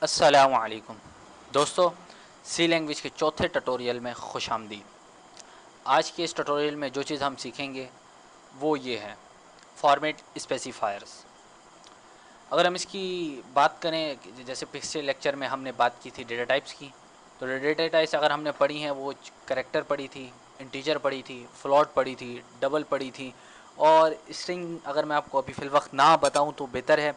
अस्सलामुअलैकुम दोस्तों, सी लैंग्वेज के चौथे ट्यूटोरियल में खुश आमदीद। आज के इस ट्यूटोरियल में जो चीज़ हम सीखेंगे वो ये है फॉर्मेट स्पेसिफायर्स। अगर हम इसकी बात करें, जैसे पिछले लेक्चर में हमने बात की थी डेटा टाइप्स की, तो डेटा टाइप्स अगर हमने पढ़ी हैं वो कैरेक्टर पढ़ी थी, इंटीजर पढ़ी थी, फ्लोट पढ़ी थी, डबल पढ़ी थी और स्ट्रिंग अगर मैं आपको अभी फ़िल वक्त ना बताऊं तो बेहतर है।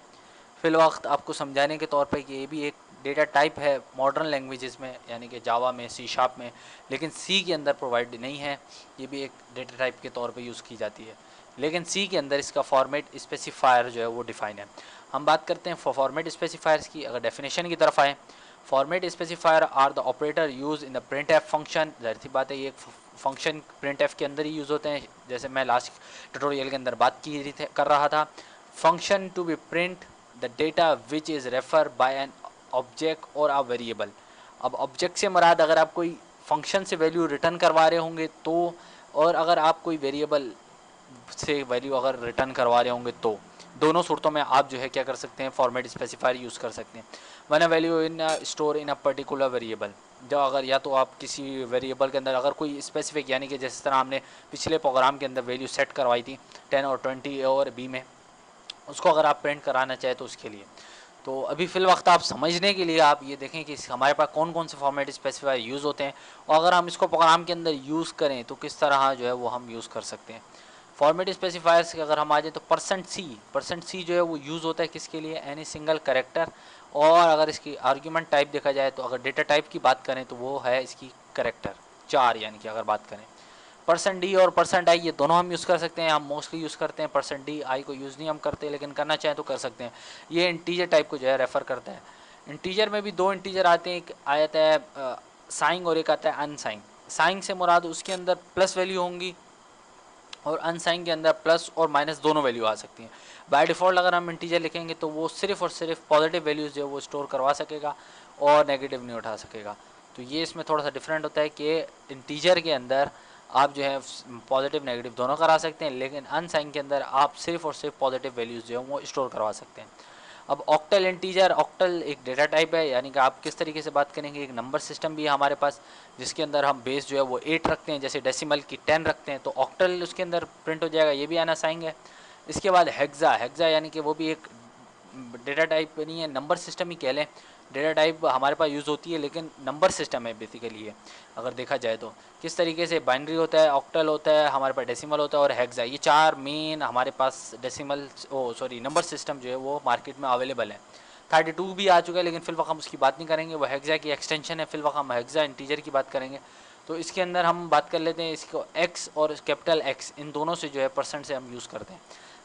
फ़िल वक्त आपको समझाने के तौर पे कि ये भी एक डेटा टाइप है मॉडर्न लैंग्वेजेस में, यानी कि जावा में, सी शार्प में, लेकिन सी के अंदर प्रोवाइड नहीं है। ये भी एक डेटा टाइप के तौर पे यूज़ की जाती है, लेकिन सी के अंदर इसका फॉर्मेट स्पेसिफायर जो है वो डिफ़ाइन है। हम बात करते हैं फॉर्मेट स्पेसिफायर्स की। अगर डेफिनेशन की तरफ आए, format specifier are the operator use in the printf function. जाहिर सी बात है ये एक फंक्शन प्रिंट एफ के अंदर ही यूज़ होते हैं, जैसे मैं लास्ट ट्यूटोरियल के अंदर बात कर रहा था। Function to be print the data which is refer by an object और अ वेरिएबल। अब ऑब्जेक्ट से मुराद अगर आप कोई फंक्शन से वैल्यू रिटर्न करवा रहे होंगे तो, और अगर आप कोई वेरिएबल से वैल्यू अगर रिटर्न करवा रहे होंगे तो, दोनों सूरतों में आप जो है क्या कर सकते हैं, फॉर्मेट स्पेसिफायर यूज़ कर सकते हैं। One a value in store in a particular variable, जो अगर या तो आप किसी वेरिएबल के अंदर अगर कोई स्पेसिफिक, यानी कि जिस तरह हमने पिछले प्रोग्राम के अंदर वैल्यू सेट करवाई थी 10 और 20 और बी में, उसको अगर आप प्रिंट कराना चाहें तो उसके लिए। तो अभी फ़िल वक्त आप समझने के लिए आप ये देखें कि हमारे पास कौन कौन से फॉर्मेट स्पेसिफायर यूज़ होते हैं और अगर हम इसको प्रोग्राम के अंदर यूज़ करें तो किस तरह जो है वो हम यूज़ कर सकते हैं। फॉर्मेट स्पेसिफायर्स के अगर हम आ जाए तो परसेंट सी जो है वो यूज़ होता है किसके लिए, एनी सिंगल करेक्टर। और अगर इसकी आर्ग्यूमेंट टाइप देखा जाए तो अगर डेटा टाइप की बात करें तो वो है इसकी करेक्टर 4, यानी कि अगर बात करें परसेंट डी और परसेंट आई, ये दोनों हम यूज़ कर सकते हैं। हम मोस्टली यूज़ करते हैं परसेंट डी, आई को यूज़ नहीं हम करते, लेकिन करना चाहें तो कर सकते हैं। ये इंटीजर टाइप को जो है रेफ़र करता है। इंटीजर में भी दो इंटीजर आते हैं, एक आता है साइंग और एक आता है अनसाइंग। साइंग से मुराद उसके अंदर प्लस वैल्यू होंगी और अनसाइन के अंदर प्लस और माइनस दोनों वैल्यू आ सकती हैं। बाय डिफ़ॉल्ट अगर हम इंटीजर लिखेंगे तो वो सिर्फ और सिर्फ पॉजिटिव वैल्यूज़ जो है वो स्टोर करवा सकेगा और नेगेटिव नहीं उठा सकेगा। तो ये इसमें थोड़ा सा डिफरेंट होता है कि इंटीजर के अंदर आप जो है पॉजिटिव नेगेटिव दोनों करा सकते हैं, लेकिन अनसाइन के अंदर आप सिर्फ और सिर्फ पॉजिटिव वैल्यूज़ जो है वो स्टोर करवा सकते हैं। अब ऑक्टल इंटीजर, ऑक्टल एक डेटा टाइप है, यानी कि आप किस तरीके से बात करेंगे, एक नंबर सिस्टम भी है हमारे पास जिसके अंदर हम बेस जो है वो 8 रखते हैं, जैसे डेसिमल की 10 रखते हैं, तो ऑक्टल उसके अंदर प्रिंट हो जाएगा, ये भी आना साइंग है। इसके बाद हेक्सा, हेक्सा यानी कि वो भी एक डेटा टाइप नहीं है, नंबर सिस्टम ही कह लें। डेटा टाइप हमारे पास यूज़ होती है लेकिन नंबर सिस्टम है बेसिकली ये, अगर देखा जाए तो। किस तरीके से बाइनरी होता है, ऑक्टल होता है, हमारे पास डेसिमल होता है और हेक्सा, ये 4 मेन हमारे पास डेसिमल नंबर सिस्टम जो है वो मार्केट में अवेलेबल है। 32 भी आ चुका है लेकिन फिलहाल हम उसकी बात नहीं करेंगे, वो हेक्सा की एक्सटेंशन है। फिलहाल हम हेक्सा इंटीजर की बात करेंगे। तो इसके अंदर हम बात कर लेते हैं इसको एक्स और कैपिटल एक्स, इन दोनों से जो है परसेंट से हम यूज़ करते हैं।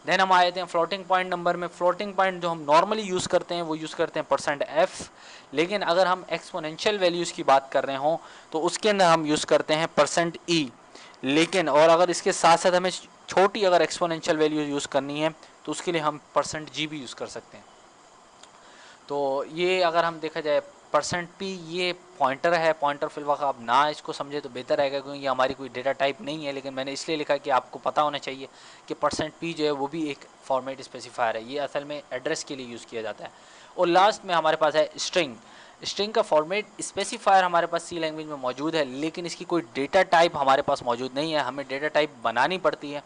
देन हम आए थे फ्लोटिंग पॉइंट नंबर में। फ्लोटिंग पॉइंट जो हम नॉर्मली यूज़ करते हैं वो यूज़ करते हैं परसेंट एफ, लेकिन अगर हम एक्सपोनेंशियल वैल्यूज़ की बात कर रहे हों तो उसके अंदर हम यूज़ करते हैं परसेंट ई। लेकिन और अगर इसके साथ साथ हमें छोटी अगर एक्सपोनेंशियल वैल्यू यूज़ करनी है तो उसके लिए हम परसेंट जी भी यूज़ कर सकते हैं। तो ये अगर हम देखा जाए परसेंट पी, ये पॉइंटर है, पॉइंटर फिलहाल आप ना इसको समझे तो बेहतर रहेगा, क्योंकि ये हमारी कोई डेटा टाइप नहीं है, लेकिन मैंने इसलिए लिखा कि आपको पता होना चाहिए कि परसेंट पी जो है वो भी एक फॉर्मेट स्पेसिफायर है, ये असल में एड्रेस के लिए यूज़ किया जाता है। और लास्ट में हमारे पास है स्ट्रिंग। स्ट्रिंग का फॉर्मेट स्पेसिफायर हमारे पास सी लैंग्वेज में मौजूद है, लेकिन इसकी कोई डेटा टाइप हमारे पास मौजूद नहीं है, हमें डेटा टाइप बनानी पड़ती है।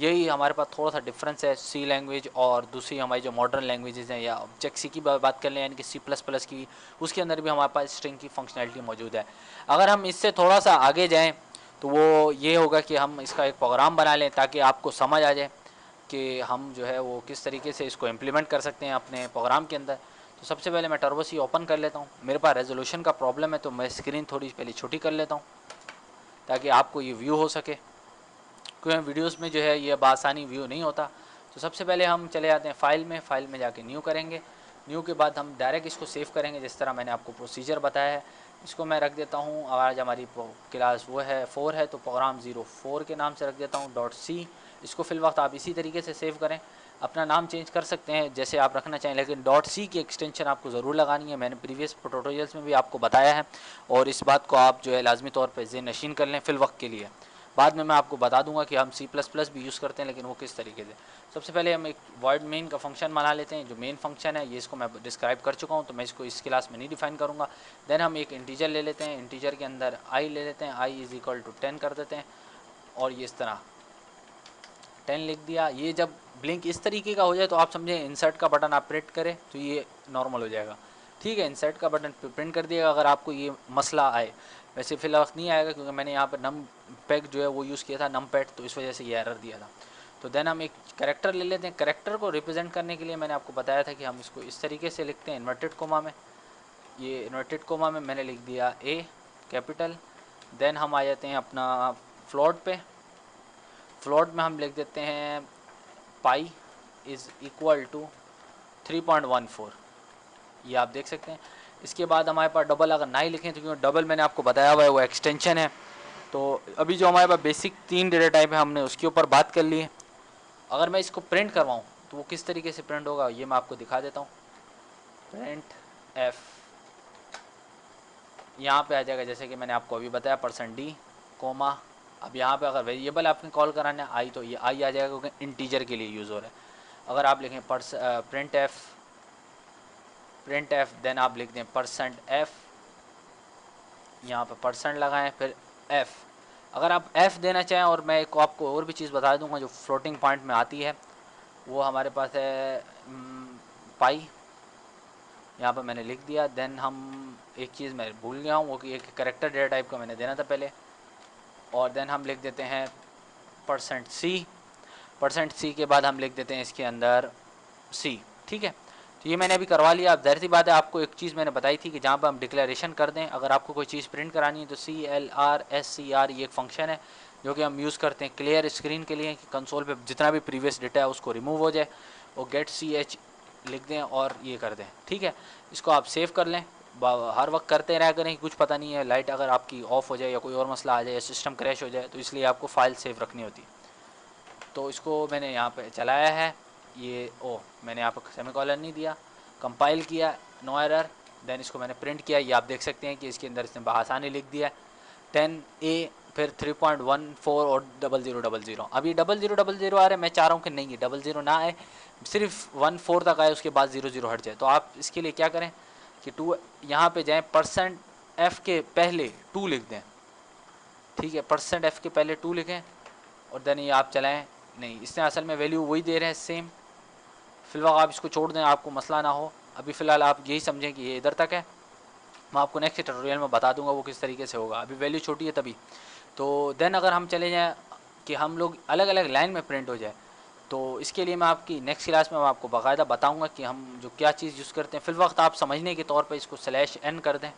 यही हमारे पास थोड़ा सा डिफरेंस है सी लैंग्वेज और दूसरी हमारी जो मॉडर्न लैंग्वेजेस हैं, या ऑब्जेक्ट सी की बात कर लें यानी कि सी प्लस प्लस की, उसके अंदर भी हमारे पास स्ट्रिंग की फंक्शनैलिटी मौजूद है। अगर हम इससे थोड़ा सा आगे जाएँ तो वो ये होगा कि हम इसका एक प्रोग्राम बना लें ताकि आपको समझ आ जाए कि हम जो है वो किस तरीके से इसको इम्प्लीमेंट कर सकते हैं अपने प्रोग्राम के अंदर। तो सबसे पहले मैं टर्बो सी ओपन कर लेता हूँ। मेरे पास रेजोल्यूशन का प्रॉब्लम है तो मैं स्क्रीन थोड़ी पहले छोटी कर लेता हूँ ताकि आपको ये व्यू हो सके, क्योंकि वीडियोस में जो है ये बासानी व्यू नहीं होता। तो सबसे पहले हम चले जाते हैं फाइल में जाके न्यू करेंगे। न्यू के बाद हम डायरेक्ट इसको सेव करेंगे जिस तरह मैंने आपको प्रोसीजर बताया है। इसको मैं रख देता हूँ, आज हमारी क्लास वो है 4 है तो प्रोग्राम 04 के नाम से रख देता हूँ .c। इसको फिल वक्त आप इसी तरीके से सेव करें, अपना नाम चेंज कर सकते हैं जैसे आप रखना चाहें, लेकिन .c की एक्सटेंशन आपको ज़रूर लगानी है। मैंने प्रीवियस ट्यूटोरियल्स में भी आपको बताया है और इस बात को आप जो है लाजमी तौर पर ज़हन नशीन कर लें फिल वक्त के लिए। बाद में मैं आपको बता दूंगा कि हम C++ भी यूज़ करते हैं, लेकिन वो किस तरीके से। सबसे पहले हम एक void main का फंक्शन बना लेते हैं। जो मेन फंक्शन है ये इसको मैं डिस्क्राइब कर चुका हूँ, तो मैं इसको इस क्लास में नहीं डिफाइन करूँगा। देन हम एक इंटीजर ले लेते हैं, इंटीजर के अंदर i ले लेते हैं, i = 10 कर देते हैं, और ये इस तरह 10 लिख दिया। ये जब ब्लिंक इस तरीके का हो जाए तो आप समझें इंसर्ट का बटन आप प्रेस करें तो ये नॉर्मल हो जाएगा, ठीक है। इंसर्ट का बटन प्रिंट कर दिएगा अगर आपको ये मसला आए। वैसे फिलहाल नहीं आएगा क्योंकि मैंने यहाँ पर नम पैग जो है वो यूज़ किया था, नम पैड, तो इस वजह से ये एरर दिया था। तो देन हम एक कैरेक्टर ले लेते हैं। कैरेक्टर को रिप्रेजेंट करने के लिए मैंने आपको बताया था कि हम इसको इस तरीके से लिखते हैं, इन्वर्टेड कोमा में। ये इन्वर्टेड कोमा में मैंने लिख दिया A कैपिटल। देन हम आ जाते हैं अपना फ्लोट पे। फ्लोट में हम लिख देते हैं पाई = 3.14। ये आप देख सकते हैं। इसके बाद हमारे पास डबल अगर ना ही लिखें तो क्योंकि डबल मैंने आपको बताया हुआ है वो एक्सटेंशन है। तो अभी जो हमारे पास बेसिक 3 डेटा टाइप है हमने उसके ऊपर बात कर ली है। अगर मैं इसको प्रिंट करवाऊँ तो वो किस तरीके से प्रिंट होगा ये मैं आपको दिखा देता हूँ। प्रिंट एफ यहाँ पे आ जाएगा, जैसे कि मैंने आपको अभी बताया %d कोमा। अब यहाँ पे अगर वेरिएबल आपने कॉल कराना है आई तो ये आई आ जाएगा क्योंकि इंटीजर के लिए यूज़ हो रहा है। अगर आप लिखें प्रिंट एफ देन आप लिख दें %f, यहाँ पे परसेंट लगाएं, फिर f। अगर आप f देना चाहें, और मैं एक आपको और भी चीज़ बता दूंगा जो फ्लोटिंग पॉइंट में आती है, वो हमारे पास है पाई। यहाँ पर मैंने लिख दिया। देन हम एक चीज़ मैं भूल गया हूँ, वो कि एक कैरेक्टर डेटा टाइप का मैंने देना था पहले, और देन हम लिख देते हैं %c के बाद हम लिख देते हैं इसके अंदर c, ठीक है। तो ये मैंने अभी करवा लिया। अब ज़ाहिर सी बात है, आपको एक चीज़ मैंने बताई थी कि जहाँ पर हम डिक्लेरेशन कर दें, अगर आपको कोई चीज़ प्रिंट करानी है तो CLR ये एक फंक्शन है जो कि हम यूज़ करते हैं क्लियर स्क्रीन के लिए, कि कंसोल पे जितना भी प्रीवियस डेटा है उसको रिमूव हो जाए। और गेट ch लिख दें और ये कर दें, ठीक है। इसको आप सेव कर लें, हर वक्त करते रहा करें, कुछ पता नहीं है लाइट अगर आपकी ऑफ हो जाए या कोई और मसला आ जाए या सिस्टम क्रैश हो जाए, तो इसलिए आपको फ़ाइल सेव रखनी होती है। तो इसको मैंने यहाँ पे चलाया है, ये मैंने यहाँ पर सेमीकोलन नहीं दिया, कंपाइल किया, नो एरर। देन इसको मैंने प्रिंट किया, ये आप देख सकते हैं कि इसके अंदर इसने बआसानी लिख दिया 10A, फिर 3.14 और 0000। अभी 0000 आ रहा है, मैं चाह रहा हूँ कि नहीं, ये 00 ना आए, सिर्फ 14 तक आए, उसके बाद 00 हट जाए। तो आप इसके लिए क्या करें कि 2 यहाँ पे जाएँ, %f के पहले 2 लिख दें, ठीक है। %f के पहले 2 लिखें और देन ये आप चलाएँ। नहीं, इसने असल में वैल्यू वही दे रहे हैं सेम। फिलहाल आप इसको छोड़ दें, आपको मसला ना हो। अभी फ़िलहाल आप यही समझें कि ये इधर तक है, मैं आपको नेक्स्ट ट्यूटोरियल में बता दूंगा वो किस तरीके से होगा। अभी वैल्यू छोटी है तभी। तो देन अगर हम चले जाएँ कि हम लोग अलग अलग लाइन में प्रिंट हो जाए, तो इसके लिए मैं आपकी नेक्स्ट क्लास में मैं आपको बाकायदा बताऊंगा कि हम जो क्या चीज़ यूज़ करते हैं। फिल वक्त आप समझने के तौर पे इसको /n कर दें।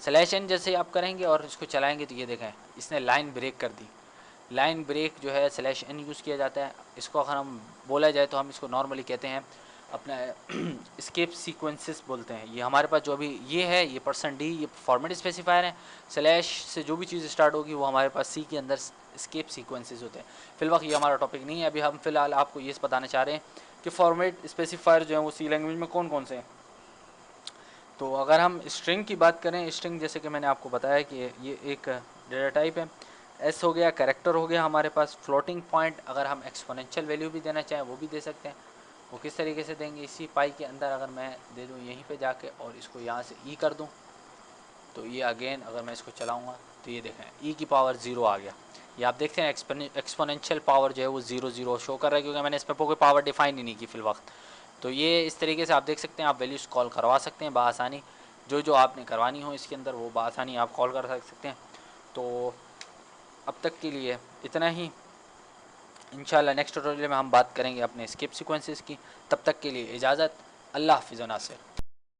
/n जैसे आप करेंगे और इसको चलाएंगे तो ये देखें इसने लाइन ब्रेक कर दी। लाइन ब्रेक जो है /n यूज़ किया जाता है। इसको अगर हम बोला जाए तो हम इसको नॉर्मली कहते हैं अपना स्केप सीक्वेंसेस बोलते हैं। ये हमारे पास जो अभी ये है, ये %d ये फॉर्मेट स्पेसिफायर है। स्लैश से जो भी चीज़ स्टार्ट होगी वो हमारे पास सी के अंदर स्केप सीक्वेंसेस होते हैं। फिलहाल ये हमारा टॉपिक नहीं है, अभी हम फ़िलहाल आपको ये बताना चाह रहे हैं कि फॉर्मेट स्पेसिफायर जो है वो सी लैंग्वेज में कौन कौन से हैं। तो अगर हम स्ट्रिंग की बात करें, स्ट्रिंग जैसे कि मैंने आपको बताया कि ये एक डेटा टाइप है। एस हो गया, कैरेक्टर हो गया हमारे पास, फ्लोटिंग पॉइंट अगर हम एक्सपोनेंशियल वैल्यू भी देना चाहें वो भी दे सकते हैं। वो किस तरीके से देंगे, इसी पाई के अंदर अगर मैं दे दूँ यहीं पे जाके और इसको यहाँ से ई कर दूँ, तो ये अगेन अगर मैं इसको चलाऊँगा तो ये देखें ई की पावर 0 आ गया। ये आप देखते हैं एक्सपोनेंशियल पावर जो है वो 0 शो कर रहा है, क्योंकि मैंने इस पर कोई पावर डिफाइन ही नहीं की फिल वक्त। तो ये इस तरीके से आप देख सकते हैं, आप वैल्यूज़ कॉल करवा सकते हैं बआसानी। जो आपने करवानी हो इसके अंदर वो बआसानी आप कॉल कर सकते हैं। तो अब तक के लिए इतना ही। इंशाल्लाह नेक्स्ट ट्यूटोरियल में हम बात करेंगे अपने स्किप सीक्वेंसेस की। तब तक के लिए इजाज़त। अल्लाह हाफ़िज़ व नासिर।